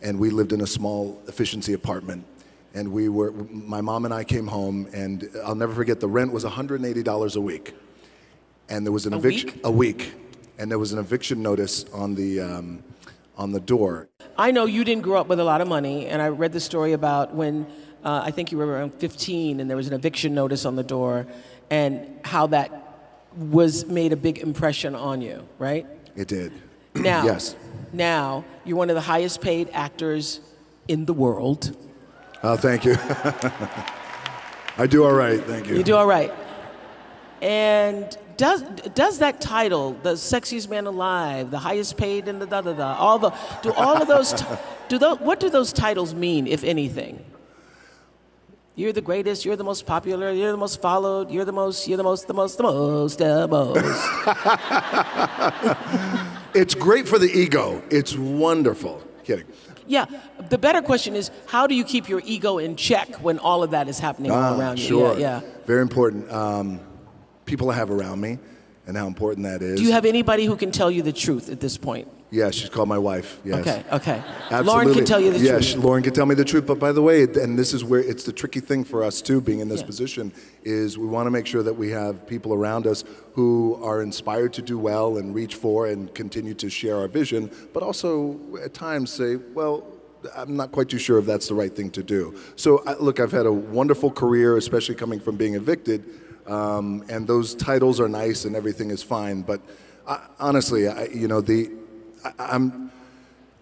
and we lived in a small efficiency apartment. And my mom and I came home, and I'll never forget, the rent was $180 a week. And there was an eviction a week, and there was an eviction notice on the door. I know you didn't grow up with a lot of money, and I read the story about when I think you were around 15, and there was an eviction notice on the door, and how that made a big impression on you, right? It did. Now, yes. Now you're one of the highest paid actors in the world. Oh, thank you. I do all right, thank you. You do all right. And does that title, the sexiest man alive, the highest paid in the what do those titles mean, if anything? You're the greatest, you're the most popular, you're the most followed, you're the most. It's great for the ego. It's wonderful. Kidding. Yeah, the better question is, how do you keep your ego in check when all of that is happening all around you? Sure. Yeah. Very important. People I have around me and how important that is. Do you have anybody who can tell you the truth at this point? Yeah, she's called my wife, yes. Okay. Absolutely. Lauren can tell you the truth. Yes, Lauren can tell me the truth, but by the way, and this is where it's the tricky thing for us too, being in this position, is we want to make sure that we have people around us who are inspired to do well and reach for and continue to share our vision, but also at times say, well, I'm not quite too sure if that's the right thing to do. So look, I've had a wonderful career, especially coming from being evicted, and those titles are nice and everything is fine, but honestly, I'm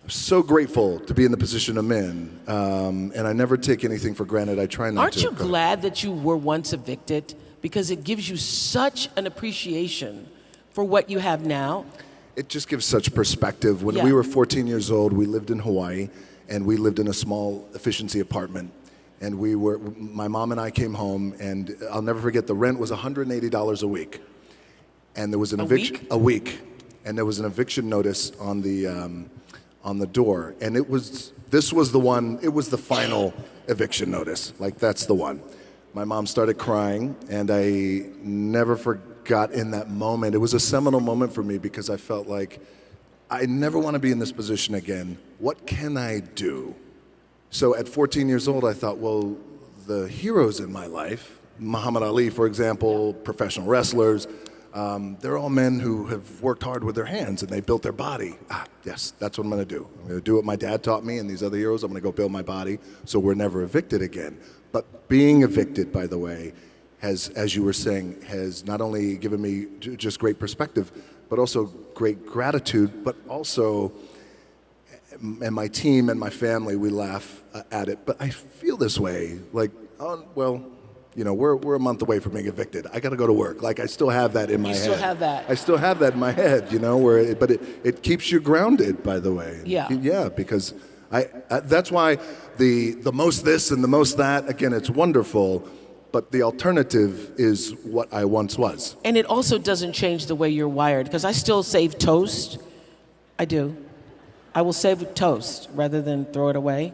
so grateful to be in the position I'm in, and I never take anything for granted. I try not to. Aren't you glad that you were once evicted? Because it gives you such an appreciation for what you have now. It just gives such perspective. When we were 14 years old, we lived in Hawaii, and we lived in a small efficiency apartment. And my mom and I came home, and I'll never forget, the rent was $180 a week. And there was an eviction a week. And there was an eviction notice on the door, and this was the one. It was the final eviction notice. Like, that's the one. My mom started crying, and I never forgot in that moment. It was a seminal moment for me because I felt like I never want to be in this position again. What can I do? So at 14 years old, I thought, well, the heroes in my life, Muhammad Ali, for example, professional wrestlers. They're all men who have worked hard with their hands and they built their body. Yes, that's what I'm going to do. I'm going to do what my dad taught me and these other heroes. I'm going to go build my body so we're never evicted again. But being evicted, by the way, has, as you were saying, has not only given me just great perspective, but also great gratitude, but also, and my team and my family, we laugh at it. But I feel this way, like, oh, well, you know, we're a month away from being evicted. I got to go to work. Like, I still have that in my head. You still have that. I still have that in my head, you know, but it keeps you grounded, by the way. Yeah. Yeah, because that's why the most this and the most that, again, it's wonderful, but the alternative is what I once was. And it also doesn't change the way you're wired, because I still save toast. I do. I will save toast rather than throw it away.